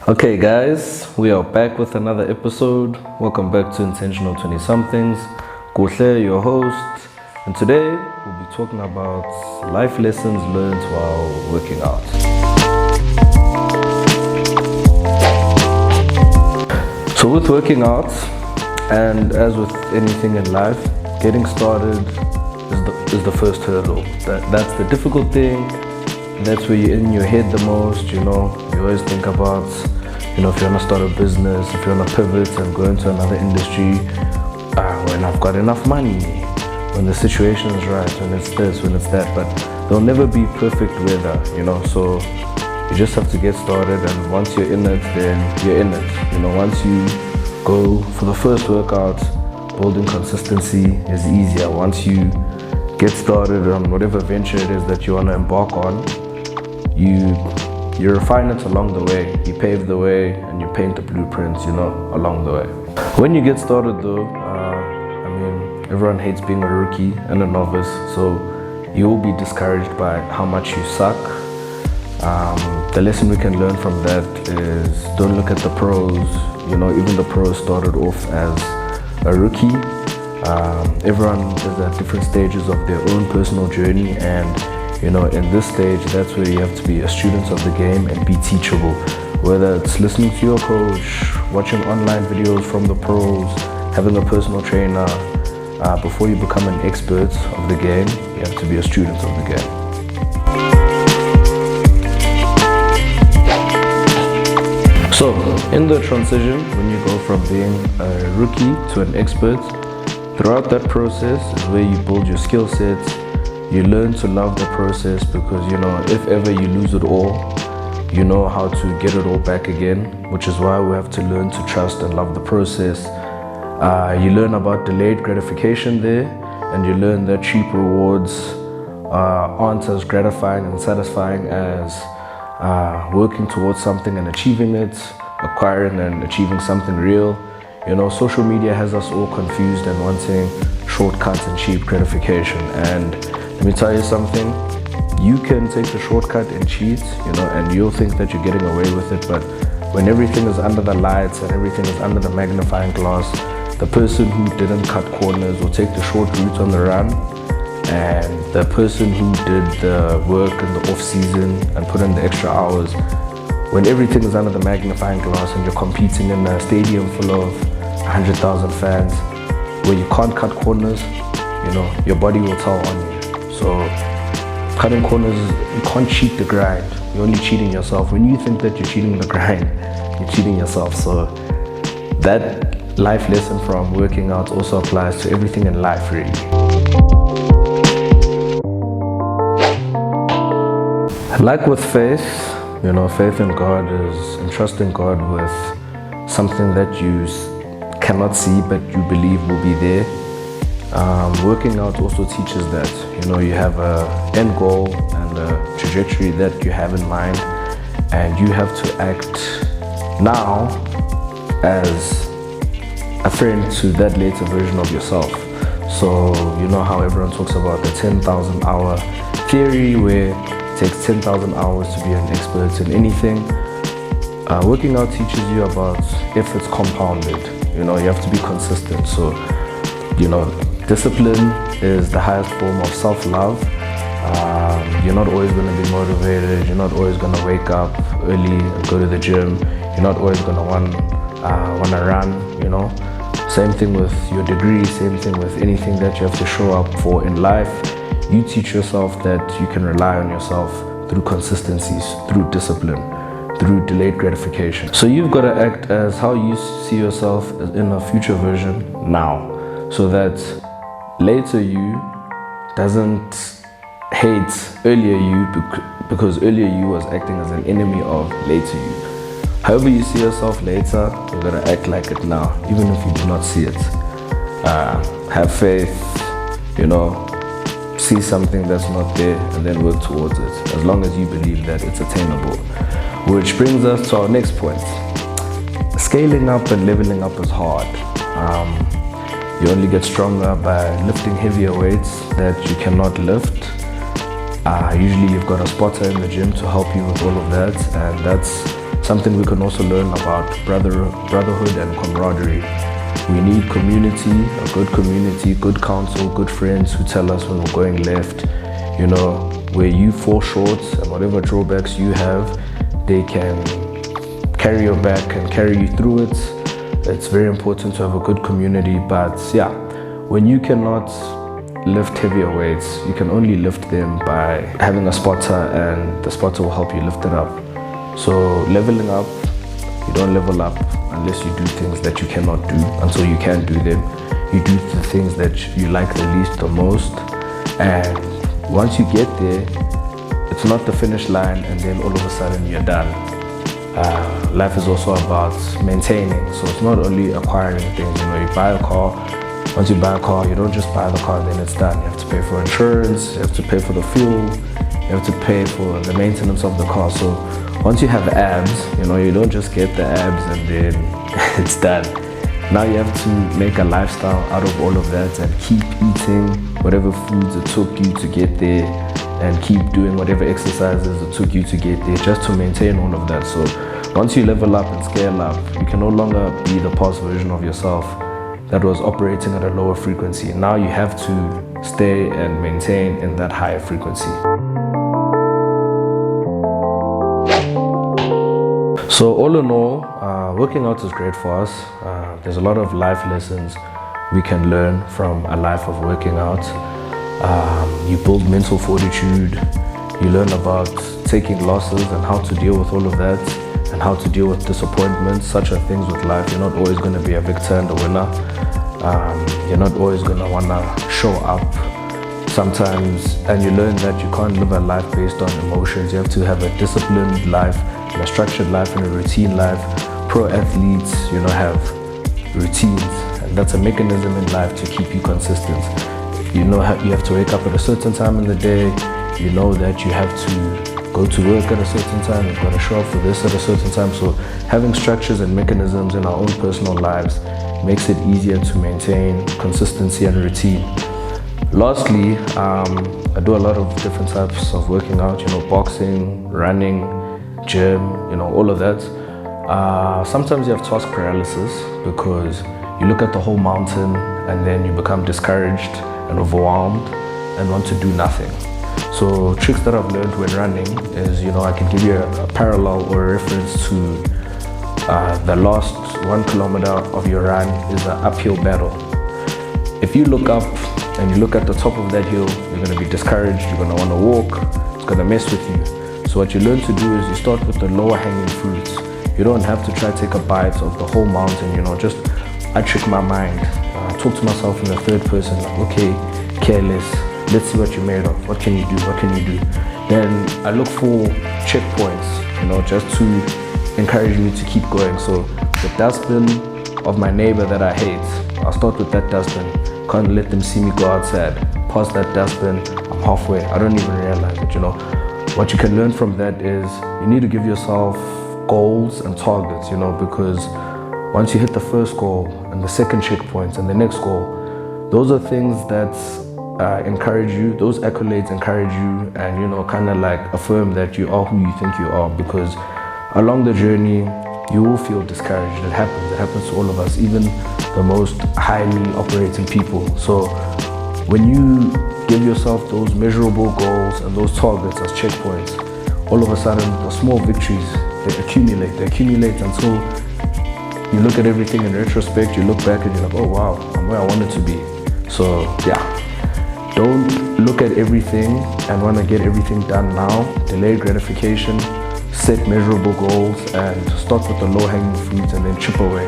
Okay, guys, we are back with another episode. Welcome back to Intentional 20 Somethings. Kuhle, your host, and today we'll be talking about life lessons learned while working out. So, with working out, and as with anything in life, getting started is the first hurdle. That's the difficult thing. That's where you're in your head the most. You always think about, if you want to start a business, if you want to pivot and go into another industry, when I've got enough money, when the situation is right, when it's this, when it's that. But there'll never be perfect weather, so you just have to get started, and once you're in it, then you're in it. Once you go for the first workout, building consistency is easier. Once you get started on whatever venture it is that you want to embark on, you refine it along the way. You pave the way and you paint the blueprints, along the way. When you get started though, everyone hates being a rookie and a novice, so you will be discouraged by how much you suck. The lesson we can learn from that is don't look at the pros. Even the pros started off as a rookie. Everyone is at different stages of their own personal journey, and in this stage, that's where you have to be a student of the game and be teachable. Whether it's listening to your coach, watching online videos from the pros, having a personal trainer, before you become an expert of the game, you have to be a student of the game. So, in the transition, when you go from being a rookie to an expert, throughout that process is where you build your skill sets. You learn to love the process because, if ever you lose it all, you know how to get it all back again, which is why we have to learn to trust and love the process. You learn about delayed gratification there, and you learn that cheap rewards aren't as gratifying and satisfying as working towards something and achieving it, acquiring and achieving something real. Social media has us all confused and wanting shortcuts and cheap gratification. And let me tell you something, you can take the shortcut and cheat, and you'll think that you're getting away with it. But when everything is under the lights and everything is under the magnifying glass, the person who didn't cut corners will take the short route on the run, and the person who did the work in the off season and put in the extra hours, when everything is under the magnifying glass and you're competing in a stadium full of 100,000 fans where you can't cut corners, your body will tell on you. So cutting corners, you can't cheat the grind. You're only cheating yourself. When you think that you're cheating the grind, you're cheating yourself. So that life lesson from working out also applies to everything in life, really. Like with faith, faith in God is entrusting God with something that you cannot see but you believe will be there. Working out also teaches that, you have an end goal and a trajectory that you have in mind, and you have to act now as a friend to that later version of yourself. So, how everyone talks about the 10,000 hour theory, where it takes 10,000 hours to be an expert in anything. Working out teaches you about efforts compounded. You have to be consistent. So, discipline is the highest form of self-love. You're not always going to be motivated. You're not always going to wake up early and go to the gym. You're not always going to want to run, Same thing with your degree, same thing with anything that you have to show up for in life. You teach yourself that you can rely on yourself through consistencies, through discipline, through delayed gratification. So you've got to act as how you see yourself in a future version now, so that later you doesn't hate earlier you because earlier you was acting as an enemy of later you. However you see yourself later, you gotta act like it now, even if you do not see it. Have faith, see something that's not there and then work towards it, as long as you believe that it's attainable. Which brings us to our next point. Scaling up and leveling up is hard. You only get stronger by lifting heavier weights that you cannot lift. Usually you've got a spotter in the gym to help you with all of that, and that's something we can also learn about brotherhood and camaraderie. We need community, a good community, good counsel, good friends who tell us when we're going left, you know, where you fall short and whatever drawbacks you have, they can carry your back and carry you through it. It's very important to have a good community, but yeah, when you cannot lift heavier weights, you can only lift them by having a spotter, and the spotter will help you lift it up. So leveling up, you don't level up unless you do things that you cannot do until you can do them. You do the things that you like the least, the most, and once you get there, it's not the finish line and then all of a sudden you're done. Life is also about maintaining, so it's not only acquiring things. You know, you buy a car. Once you buy a car, you don't just buy the car and then it's done. You have to pay for insurance, you have to pay for the fuel, you have to pay for the maintenance of the car. So once you have abs, you know, you don't just get the abs and then it's done. Now you have to make a lifestyle out of all of that and keep eating whatever foods it took you to get there, and keep doing whatever exercises it took you to get there, just to maintain all of that. So once you level up and scale up, you can no longer be the past version of yourself that was operating at a lower frequency. Now you have to stay and maintain in that higher frequency. So all in all, working out is great for us. There's a lot of life lessons we can learn from a life of working out. You build mental fortitude, you learn about taking losses and how to deal with all of that, and how to deal with disappointments. Such are things with life. You're not always going to be a victor and a winner. You're not always going to want to show up sometimes, and you learn that you can't live a life based on emotions. You have to have a disciplined life, and a structured life, and a routine life. Pro athletes, you know, have routines, and that's a mechanism in life to keep you consistent. You know, you have to wake up at a certain time in the day. You know that you have to go to work at a certain time. You've got to show up for this at a certain time. So having structures and mechanisms in our own personal lives makes it easier to maintain consistency and routine. Lastly, I do a lot of different types of working out, you know, boxing, running, gym, you know, all of that. Sometimes you have task paralysis because you look at the whole mountain and then you become discouraged and overwhelmed and want to do nothing. So tricks that I've learned when running is, you know, I can give you a parallel or a reference to the last 1 kilometer of your run is an uphill battle. If you look up and you look at the top of that hill, you're going to be discouraged, you're going to want to walk, it's going to mess with you. So what you learn to do is you start with the lower hanging fruits. You don't have to try to take a bite of the whole mountain, you know, just I trick my mind. Talk to myself in the third person, like, okay, careless, let's see what you're made of, what can you do, what can you do? Then I look for checkpoints, you know, just to encourage me to keep going. So the dustbin of my neighbor that I hate, I'll start with that dustbin. Can't let them see me go outside. Past that dustbin, I'm halfway. I don't even realize it, you know. What you can learn from that is you need to give yourself goals and targets, you know, because once you hit the first goal and the second checkpoint and the next goal, those are things that encourage you, those accolades encourage you, and, you know, kind of like affirm that you are who you think you are, because along the journey, you will feel discouraged. It happens to all of us, even the most highly operating people. So when you give yourself those measurable goals and those targets as checkpoints, all of a sudden, the small victories, they accumulate until you look at everything in retrospect, you look back and you're like, oh wow, I'm where I wanted to be. So yeah, don't look at everything and want to get everything done now. Delay gratification, set measurable goals, and start with the low hanging fruits and then chip away.